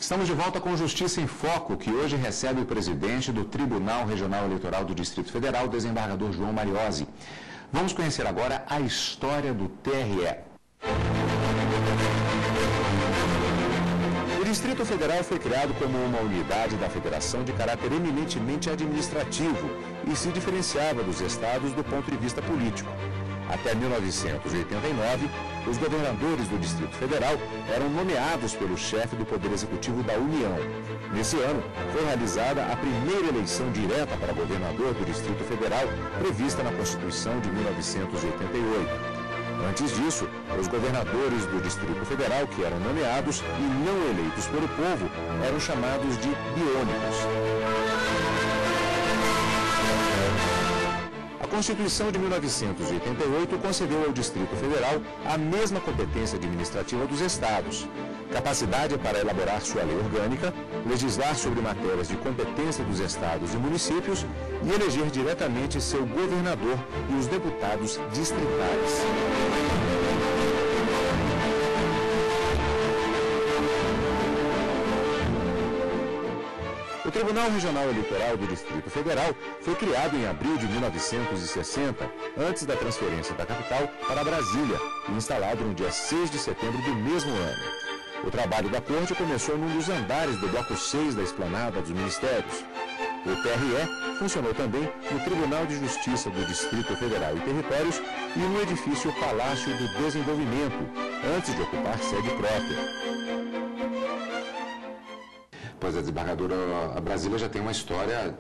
Estamos de volta com Justiça em Foco, que hoje recebe o presidente do Tribunal Regional Eleitoral do Distrito Federal, desembargador João Mariozzi. Vamos conhecer agora a história do TRE. O Distrito Federal foi criado como uma unidade da federação de caráter eminentemente administrativo e se diferenciava dos estados do ponto de vista político. Até 1989, os governadores do Distrito Federal eram nomeados pelo chefe do Poder Executivo da União. Nesse ano, foi realizada a primeira eleição direta para governador do Distrito Federal, prevista na Constituição de 1988. Antes disso, os governadores do Distrito Federal, que eram nomeados e não eleitos pelo povo, eram chamados de biônicos. A Constituição de 1988 concedeu ao Distrito Federal a mesma competência administrativa dos estados, capacidade para elaborar sua lei orgânica, legislar sobre matérias de competência dos estados e municípios e eleger diretamente seu governador e os deputados distritais. O Tribunal Regional Eleitoral do Distrito Federal foi criado em abril de 1960, antes da transferência da capital para Brasília, e instalado no dia 6 de setembro do mesmo ano. O trabalho da Corte começou num dos andares do bloco 6 da esplanada dos Ministérios. O TRE funcionou também no Tribunal de Justiça do Distrito Federal e Territórios e no edifício Palácio do Desenvolvimento, antes de ocupar sede própria. Pois é, desembargadora, a Brasília já tem uma história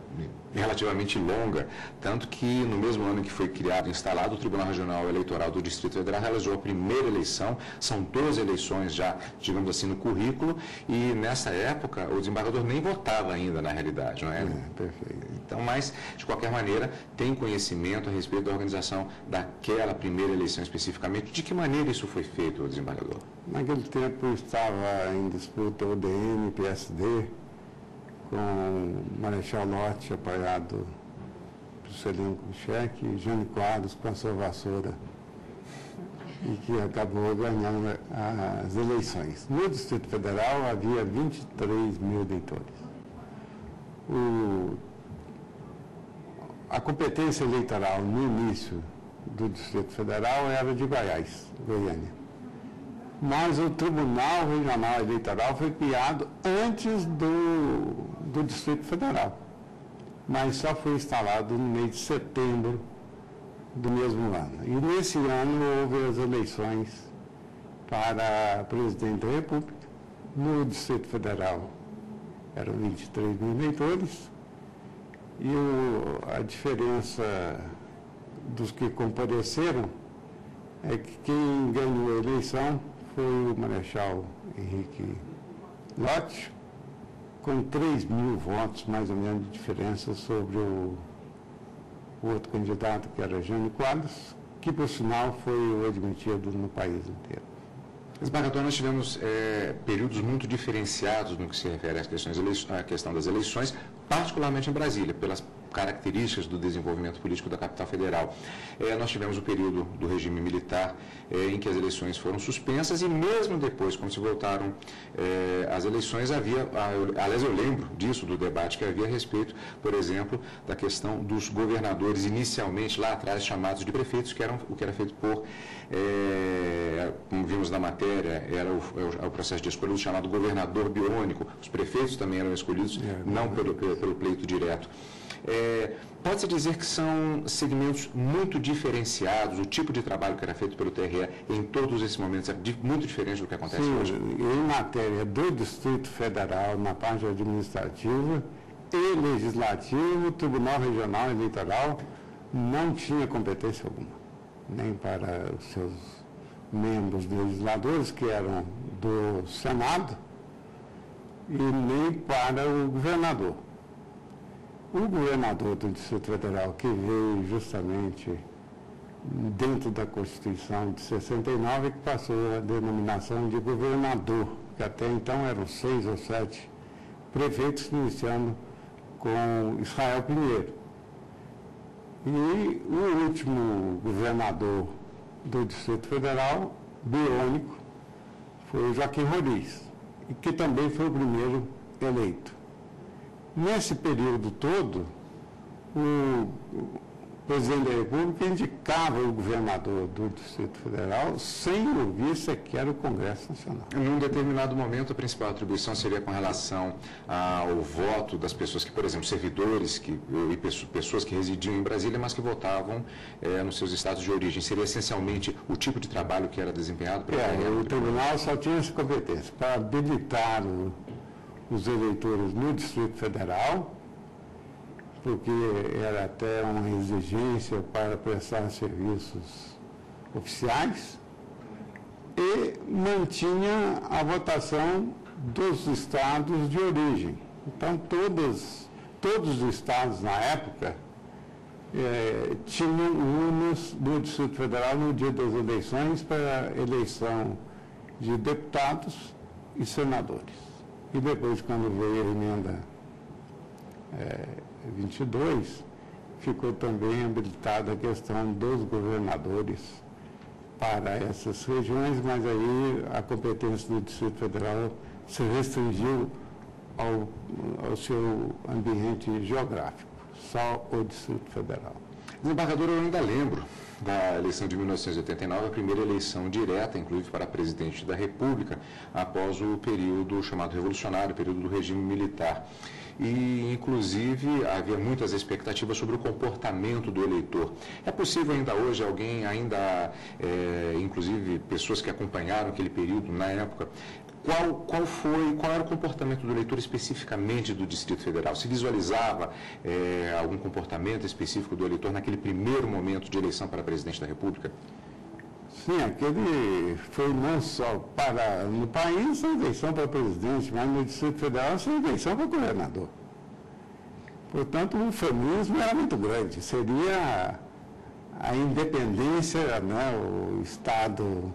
relativamente longa, tanto que no mesmo ano que foi criado e instalado o Tribunal Regional Eleitoral do Distrito Federal realizou a primeira eleição, são 12 eleições já, digamos assim, no currículo, e nessa época o desembargador nem votava ainda na realidade, não é? Perfeito. Então, mas, de qualquer maneira, tem conhecimento a respeito da organização daquela primeira eleição especificamente. De que maneira isso foi feito, desembargador? Naquele tempo estava em disputa o DN, PSD, com Marechal Lott apoiado por Celino Kubitschek e Jânio Quadros com a sua vassoura, e que acabou ganhando as eleições. No Distrito Federal havia 23 mil eleitores. A competência eleitoral no início do Distrito Federal era de Goiânia. Mas o Tribunal Regional Eleitoral foi criado antes do Distrito Federal, mas só foi instalado no mês de setembro do mesmo ano. E nesse ano houve as eleições para presidente da República. No Distrito Federal eram 23 mil eleitores, e a diferença dos que compareceram é que quem ganhou a eleição foi o Marechal Henrique Lott, com 3 mil votos, mais ou menos, de diferença sobre o outro candidato, que era Jânio Quadros, que, por sinal, foi admitido no país inteiro. Desembargador, nós tivemos períodos muito diferenciados no que se refere à questão das eleições, particularmente em Brasília, pelas características do desenvolvimento político da capital federal. Nós tivemos o período do regime militar, em que as eleições foram suspensas, e mesmo depois, quando se voltaram as eleições, aliás, eu lembro disso, do debate que havia a respeito, por exemplo, da questão dos governadores, inicialmente lá atrás chamados de prefeitos, que eram o que era feito por, como vimos na matéria, era o processo de escolha do chamado governador biônico. Os prefeitos também eram escolhidos, não pelo pleito direto. Pode-se dizer que são segmentos muito diferenciados, o tipo de trabalho que era feito pelo TRE em todos esses momentos é muito diferente do que acontece hoje? Em matéria do Distrito Federal, na parte administrativa e legislativa, o Tribunal Regional Eleitoral não tinha competência alguma, nem para os seus membros legisladores, que eram do Senado, e nem para o governador. O governador do Distrito Federal, que veio justamente dentro da Constituição de 69, que passou a denominação de governador, que até então eram 6 ou 7 prefeitos, iniciando com Israel Pinheiro. E o último governador do Distrito Federal, biônico, foi o Joaquim Rodrigues. que também foi o primeiro eleito. Nesse período todo, o presidente da República indicava o governador do Distrito Federal sem ouvir sequer o Congresso Nacional. Num determinado momento, a principal atribuição seria com relação ao voto das pessoas que, por exemplo, servidores e pessoas que residiam em Brasília, mas que votavam nos seus estados de origem. Seria essencialmente o tipo de trabalho que era desempenhado? O tribunal só tinha essa competência para habilitar os eleitores no Distrito Federal, porque era até uma exigência para prestar serviços oficiais, e mantinha a votação dos estados de origem. Então, todos os estados, na época, tinham urnas do Distrito Federal no dia das eleições para eleição de deputados e senadores. E depois, quando veio a emenda 22, ficou também habilitada a questão dos governadores para essas regiões, mas aí a competência do Distrito Federal se restringiu ao seu ambiente geográfico, só o Distrito Federal. Desembargador, eu ainda lembro da eleição de 1989, a primeira eleição direta, inclusive para presidente da República, após o período chamado revolucionário, o período do regime militar. E, inclusive, havia muitas expectativas sobre o comportamento do eleitor. É possível ainda hoje alguém, inclusive pessoas que acompanharam aquele período na época, qual era o comportamento do eleitor especificamente do Distrito Federal? Se visualizava algum comportamento específico do eleitor naquele primeiro momento de eleição para presidente da República? Sim, aquele foi não só no país a eleição para presidente, mas no Distrito Federal a eleição para governador. Portanto, o eufemismo era muito grande. Seria a independência, né, o Estado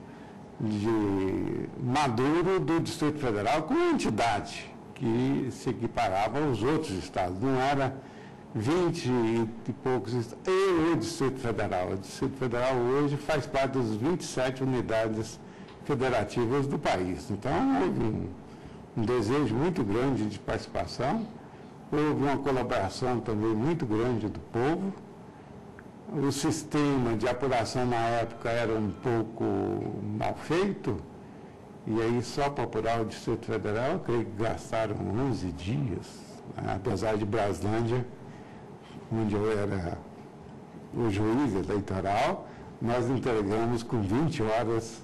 maduro do Distrito Federal como entidade que se equiparava aos outros estados. Não era 20 e poucos estados. E o Distrito Federal. O Distrito Federal hoje faz parte das 27 unidades federativas do país. Então, houve um desejo muito grande de participação, houve uma colaboração também muito grande do povo. O sistema de apuração na época era um pouco mal feito, e aí só para apurar o Distrito Federal, eu creio que gastaram 11 dias, né? Apesar de Braslândia, onde eu era o juiz eleitoral, nós entregamos com 20 horas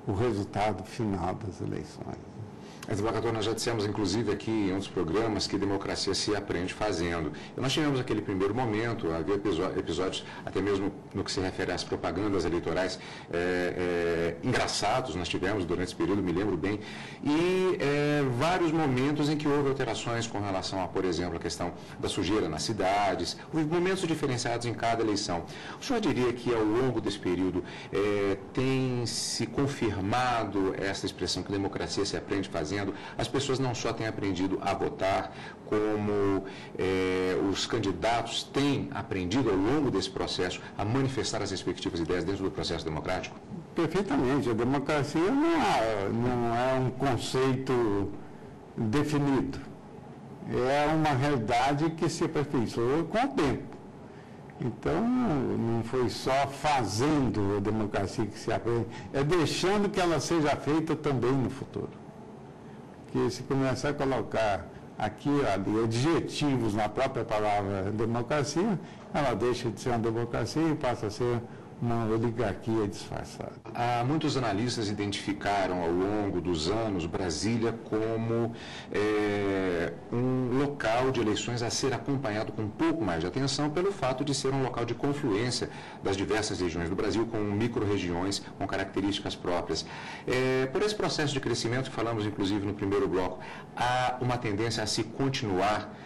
o resultado final das eleições. Desembargador, nós já dissemos, inclusive, aqui em um dos programas que democracia se aprende fazendo. E nós tivemos aquele primeiro momento, havia episódios, até mesmo no que se refere às propagandas eleitorais, engraçados nós tivemos durante esse período, me lembro bem, e vários momentos em que houve alterações com relação a, por exemplo, a questão da sujeira nas cidades, houve momentos diferenciados em cada eleição. O senhor diria que, ao longo desse período, tem se confirmado essa expressão que democracia se aprende fazendo? As pessoas não só têm aprendido a votar, como os candidatos têm aprendido ao longo desse processo a manifestar as respectivas ideias dentro do processo democrático? Perfeitamente. A democracia não é um conceito definido. É uma realidade que se aperfeiçoou com o tempo. Então, não foi só fazendo a democracia que se aprende, é deixando que ela seja feita também no futuro. Que se começar a colocar aqui e ali adjetivos na própria palavra democracia, ela deixa de ser uma democracia e passa a ser uma oligarquia disfarçada. Muitos analistas identificaram ao longo dos anos Brasília como um local de eleições a ser acompanhado com um pouco mais de atenção pelo fato de ser um local de confluência das diversas regiões do Brasil, com micro-regiões com características próprias. Por esse processo de crescimento que falamos, inclusive, no primeiro bloco, há uma tendência a se continuar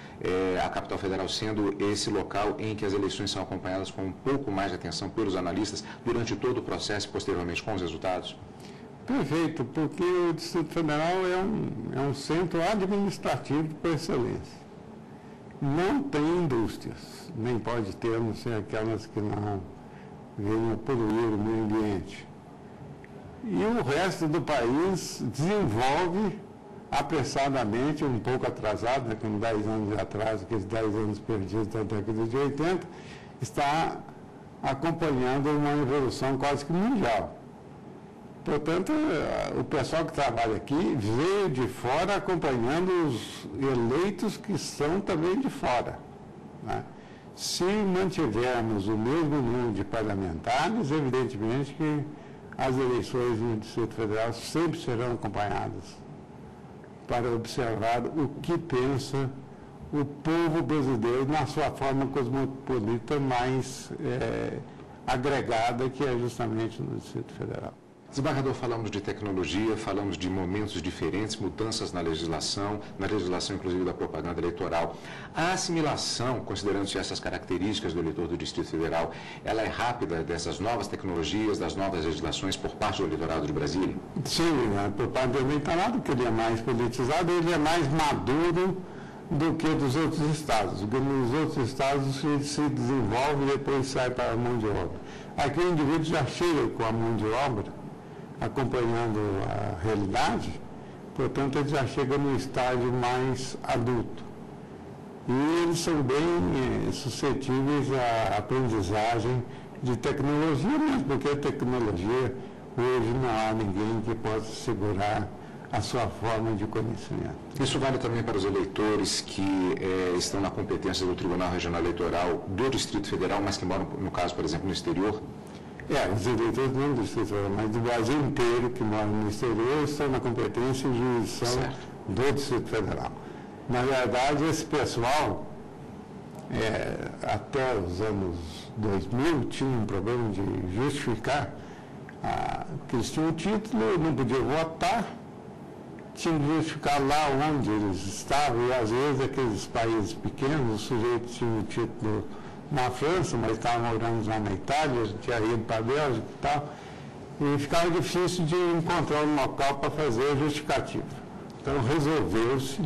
a capital federal sendo esse local em que as eleições são acompanhadas com um pouco mais de atenção pelos analistas durante todo o processo e posteriormente com os resultados? Perfeito, porque o Distrito Federal é um centro administrativo por excelência. Não tem indústrias, nem pode ter, a não ser aquelas que não venham poluir o meio ambiente. E o resto do país desenvolve apressadamente, um pouco atrasado, né, com 10 anos de atraso, aqueles 10 anos perdidos da década de 80, está acompanhando uma evolução quase que mundial. Portanto, o pessoal que trabalha aqui veio de fora acompanhando os eleitos que são também de fora, né? Se mantivermos o mesmo número de parlamentares, evidentemente que as eleições no Distrito Federal sempre serão acompanhadas para observar o que pensa o povo brasileiro na sua forma cosmopolita mais agregada, que é justamente no Distrito Federal. Desembargador, falamos de tecnologia, falamos de momentos diferentes, mudanças na legislação inclusive da propaganda eleitoral. A assimilação, considerando-se essas características do eleitor do Distrito Federal, ela é rápida dessas novas tecnologias, das novas legislações por parte do eleitorado de Brasília? Sim, por parte do eleitorado, que ele é mais politizado, ele é mais maduro do que dos outros estados. Porque nos outros estados ele se desenvolve e depois sai para a mão de obra. Aqui o indivíduo já chega com a mão de obra, acompanhando a realidade, portanto, ele já chega no estágio mais adulto. E eles são bem suscetíveis à aprendizagem de tecnologia mesmo, porque a tecnologia, hoje não há ninguém que possa segurar a sua forma de conhecimento. Isso vale também para os eleitores que estão na competência do Tribunal Regional Eleitoral do Distrito Federal, mas que moram, no caso, por exemplo, no exterior? Os eleitores não do Distrito Federal, mas do Brasil inteiro que moram no exterior estão na competência e jurisdição do Distrito Federal. Na verdade, esse pessoal, até os anos 2000, tinha um problema de justificar que eles tinham título, não podiam votar, tinham que justificar lá onde eles estavam, e às vezes aqueles países pequenos, o sujeito tinha um título na França, mas estava morando lá na Itália, tinha ido para a Bélgica e tal, e ficava difícil de encontrar um local para fazer a justificativa. Então resolveu-se,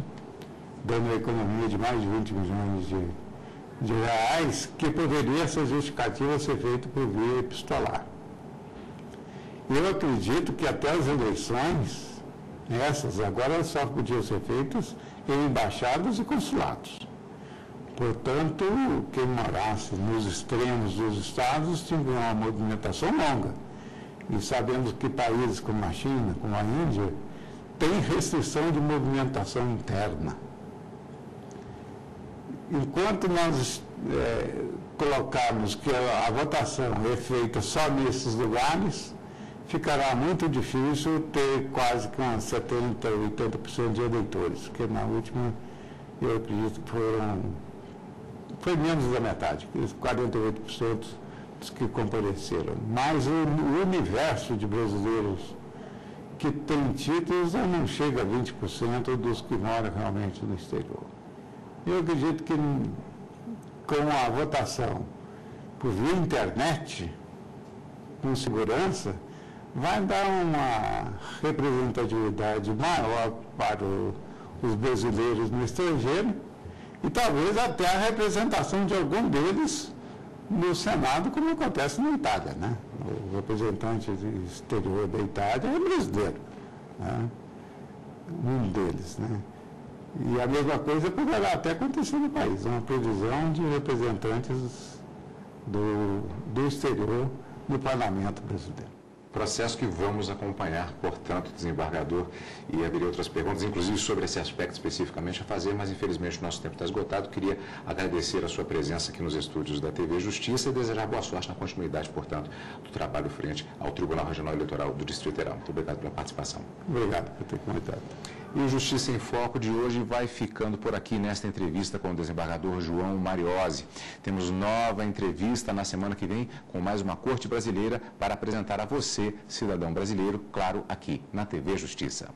dando uma economia de mais de 20 milhões de reais, que poderia essa justificativa ser feita por via epistolar. Eu acredito que até as eleições, essas agora só podiam ser feitas em embaixadas e consulados. Portanto, quem morasse nos extremos dos estados tinha uma movimentação longa. E sabemos que países como a China, como a Índia, têm restrição de movimentação interna. Enquanto nós colocarmos que a votação é feita só nesses lugares, ficará muito difícil ter quase que umas 70%, 80% de eleitores, porque na última eu acredito que foi menos da metade, 48% dos que compareceram. Mas o universo de brasileiros que tem títulos não chega a 20% dos que moram realmente no exterior. Eu acredito que com a votação por via internet, com segurança, vai dar uma representatividade maior para os brasileiros no estrangeiro, e talvez até a representação de algum deles no Senado, como acontece na Itália, né? O representante do exterior da Itália é brasileiro, né? Um deles, né? E a mesma coisa poderá até acontecer no país, uma previsão de representantes do exterior no parlamento brasileiro. Processo que vamos acompanhar, portanto, desembargador, e haveria outras perguntas, inclusive sobre esse aspecto especificamente a fazer, mas infelizmente o nosso tempo está esgotado. Queria agradecer a sua presença aqui nos estúdios da TV Justiça e desejar boa sorte na continuidade, portanto, do trabalho frente ao Tribunal Regional Eleitoral do Distrito Federal. Muito obrigado pela participação. Obrigado por ter comentado. E o Justiça em Foco de hoje vai ficando por aqui nesta entrevista com o desembargador João Mariozzi. Temos nova entrevista na semana que vem com mais uma corte brasileira para apresentar a você, cidadão brasileiro, claro, aqui na TV Justiça.